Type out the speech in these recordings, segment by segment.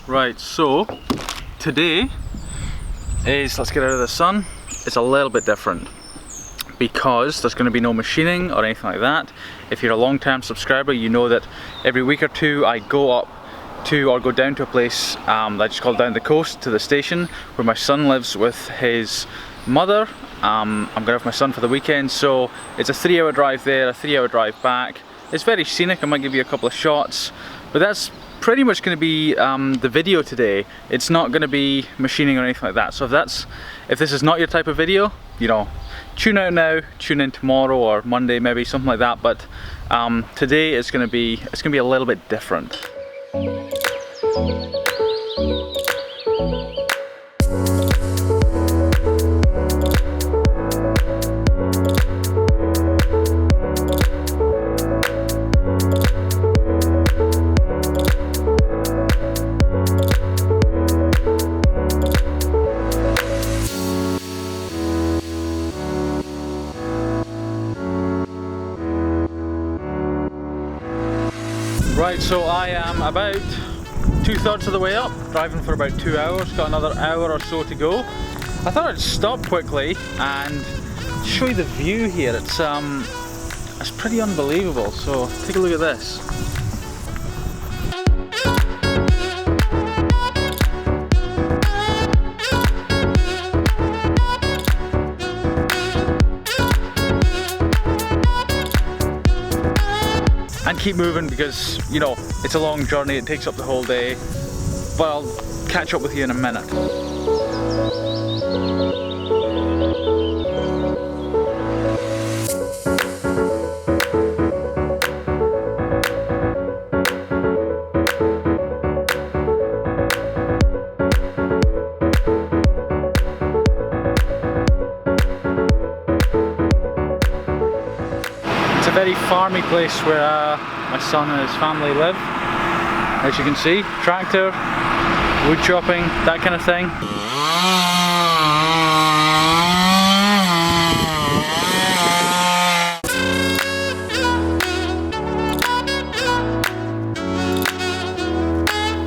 Right, so today is, let's get out of the sun, it's a little bit different because there's going to be no machining or anything like that. If you're a long-term subscriber, you know that every week or two I go up to, or go down to a place I just call down the coast to the station where my son lives with his mother. I'm going to have my son for the weekend, so it's a 3-hour drive there, a 3-hour drive back. It's very scenic. I might give you a couple of shots, but that's pretty much going to be the video today. It's not going to be machining or anything like that. So if this is not your type of video, you know, tune out now, tune in tomorrow or Monday maybe, something like that. But today it's going to be a little bit different. Right, so I am about 2/3 of the way up, driving for about 2 hours, got another hour or so to go. I thought I'd stop quickly and show you the view here. It's pretty unbelievable, so take a look at this. And keep moving because, you know, it's a long journey, it takes up the whole day, but I'll catch up with you in a minute. It's a very farmy place where my son and his family live. As you can see, tractor, wood chopping, that kind of thing.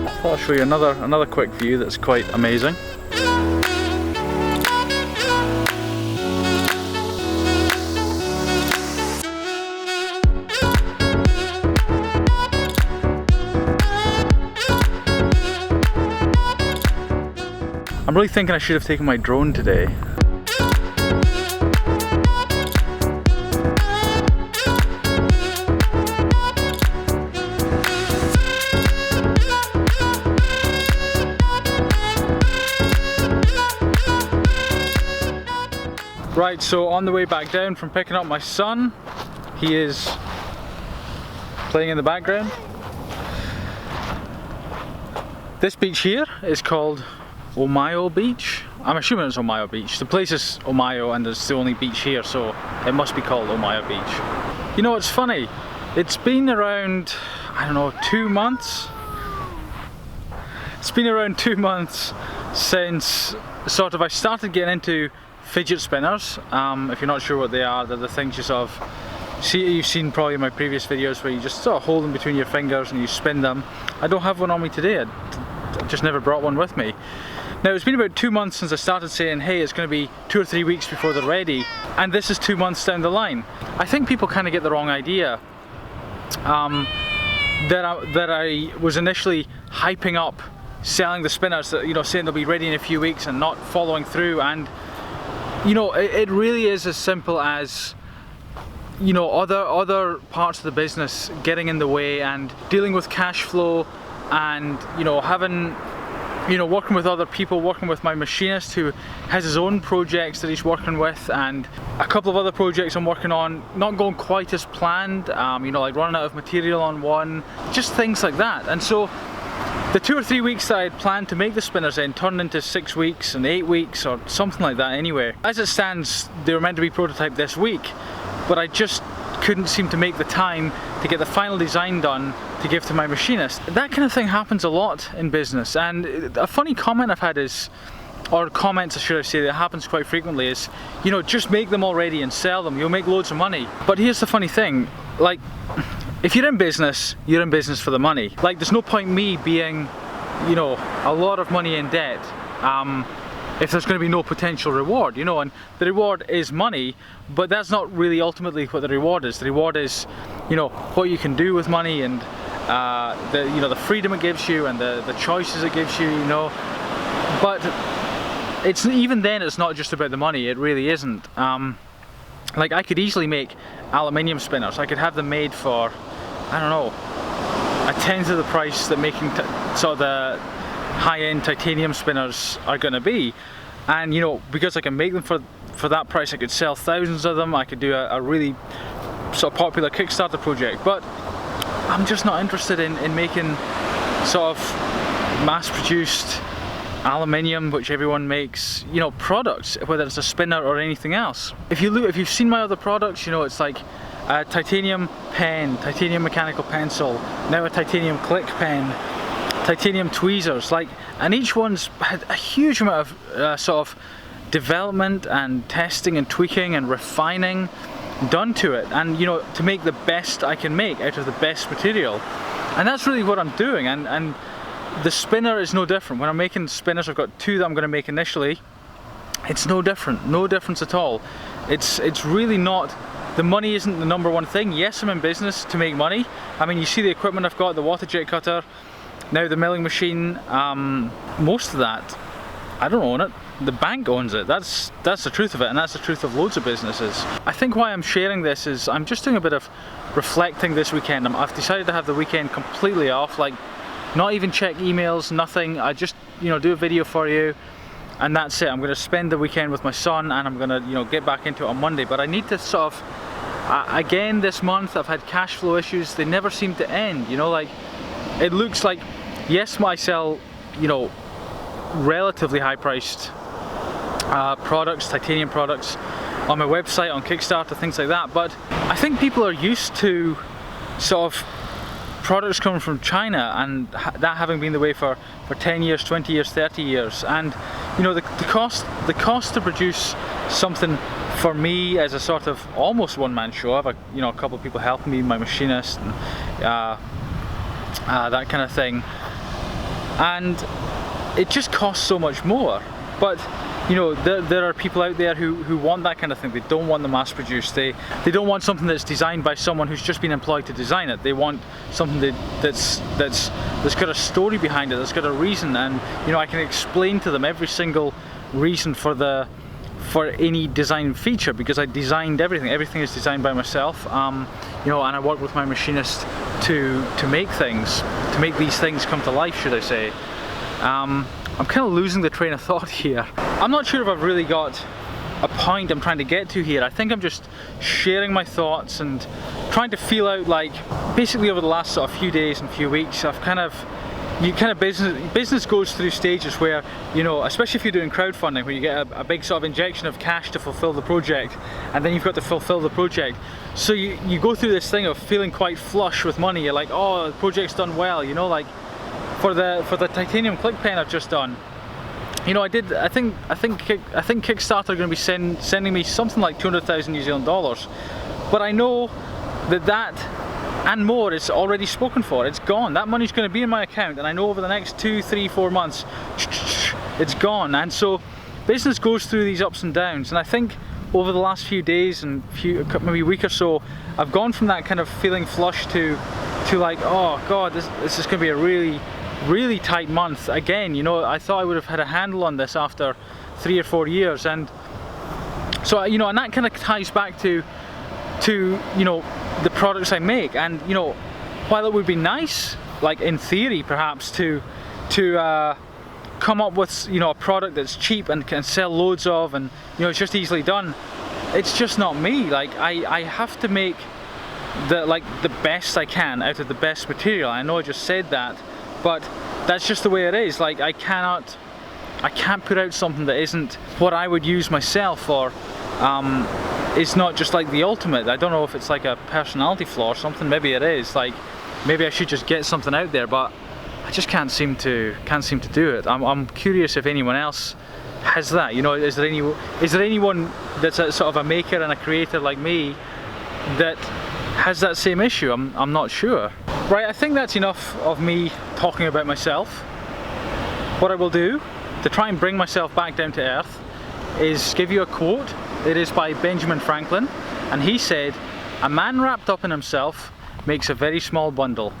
I thought I'll show you another quick view that's quite amazing. I'm really thinking I should have taken my drone today. Right, so on the way back down from picking up my son, he is playing in the background. This beach here is called Omayo Beach. I'm assuming it's Omayo Beach. The place is Omayo and it's the only beach here, so it must be called Omayo Beach. You know, it's funny. It's been around, I don't know, 2 months? It's been around 2 months since sort of I started getting into fidget spinners. If you're not sure what they are, they're the things you sort of see, you've seen probably in my previous videos where you just sort of hold them between your fingers and you spin them. I don't have one on me today. I just never brought one with me. Now it's been about 2 months since I started saying, hey, it's going to be 2 or 3 weeks before they're ready, and this is 2 months down the line. I think people kind of get the wrong idea that I was initially hyping up selling the spinners, that, you know, saying they'll be ready in a few weeks and not following through. And you know, it really is as simple as, you know, other parts of the business getting in the way and dealing with cash flow, and you know, having, you know, working with other people, working with my machinist who has his own projects that he's working with, and a couple of other projects I'm working on not going quite as planned, you know, like running out of material on one, just things like that. And so the 2 or 3 weeks that I had planned to make the spinners in turned into 6 weeks and 8 weeks or something like that anyway. As it stands, they were meant to be prototyped this week, but I just couldn't seem to make the time to get the final design done to give to my machinist. That kind of thing happens a lot in business, and a funny comment I've had is, or comments should I say, that happens quite frequently is, you know, just make them already and sell them, you'll make loads of money. But here's the funny thing, like, if you're in business for the money. Like, there's no point me being, you know, a lot of money in debt if there's going to be no potential reward, you know. And the reward is money, but that's not really ultimately what the reward is. The reward is, you know, what you can do with money, and the freedom it gives you, and the choices it gives you, you know. But it's even then, it's not just about the money. It really isn't. Like, I could easily make aluminium spinners. I could have them made for, I don't know, a tenth of the price that making sort of the high-end titanium spinners are going to be. And, you know, because I can make them for that price, I could sell thousands of them. I could do a really sort of popular Kickstarter project. But I'm just not interested in making sort of mass-produced aluminium, which everyone makes, you know, products, whether it's a spinner or anything else. If you've seen my other products, you know, it's like a titanium pen, titanium mechanical pencil, now a titanium click pen, titanium tweezers, like, and each one's had a huge amount of sort of development and testing and tweaking and refining done to it, and, you know, to make the best I can make out of the best material. And that's really what I'm doing. And the spinner is no different. When I'm making spinners, I've got two that I'm going to make initially. It's no different, no difference at all. It's really not. The money isn't the number one thing. Yes, I'm in business to make money. I mean, you see the equipment I've got, the water jet cutter, now the milling machine. Most of that, I don't own it. The bank owns it. That's the truth of it, and that's the truth of loads of businesses. I think why I'm sharing this is I'm just doing a bit of reflecting this weekend. I've decided to have the weekend completely off, like not even check emails, nothing. I just, you know, do a video for you, and that's it. I'm going to spend the weekend with my son, and I'm going to, you know, get back into it on Monday. But I need to sort of, again this month I've had cash flow issues. They never seem to end, you know. Like, it looks like, yes, I sell, you know, relatively high priced products, titanium products, on my website, on Kickstarter, things like that, but I think people are used to sort of products coming from China, and that having been the way for 10 years, 20 years, 30 years. And, you know, the cost to produce something for me as a sort of almost one-man show. I have a couple of people helping me, my machinist, and that kind of thing, and it just costs so much more. But, you know, there are people out there who want that kind of thing. They don't want the mass produced. They don't want something that's designed by someone who's just been employed to design it. They want something that's got a story behind it, that's got a reason, and, you know, I can explain to them every single reason for any design feature, because I designed everything. Everything is designed by myself, you know, and I work with my machinist to make these things come to life, should I say. I'm kind of losing the train of thought here. I'm not sure if I've really got a point I'm trying to get to here. I think I'm just sharing my thoughts and trying to feel out, like, basically over the last sort of few days and few weeks, business goes through stages where, you know, especially if you're doing crowdfunding, where you get a big sort of injection of cash to fulfill the project, and then you've got to fulfill the project. So you go through this thing of feeling quite flush with money. You're like, oh, the project's done well, you know, like for the titanium click pen I've just done. You know, I think Kickstarter are going to be sending me something like 200,000 New Zealand dollars, but I know that and more is already spoken for. It's gone. That money's going to be in my account, and I know over the next 2, 3, 4 months it's gone. And so business goes through these ups and downs, and I think over the last few days and maybe week or so, I've gone from that kind of feeling flush to like, oh god, this is going to be a really tight month again. You know, I thought I would have had a handle on this after 3 or 4 years, and so, you know, and that kind of ties back to you know, the products I make. And, you know, while it would be nice, like in theory perhaps, to come up with, you know, a product that's cheap and can sell loads of, and, you know, it's just easily done, it's just not me. Like, I have to make the best I can out of the best material. I know I just said that, but that's just the way it is. Like, I can't put out something that isn't what I would use myself, or it's not just like the ultimate. I don't know if it's like a personality flaw or something. Maybe it is. Like, maybe I should just get something out there, but I just can't seem to do it. I'm curious if anyone else has that. You know, is there anyone that's a sort of a maker and a creator like me that has that same issue? I'm not sure. Right, I think that's enough of me talking about myself. What I will do to try and bring myself back down to earth is give you a quote. It is by Benjamin Franklin, and he said, "A man wrapped up in himself makes a very small bundle."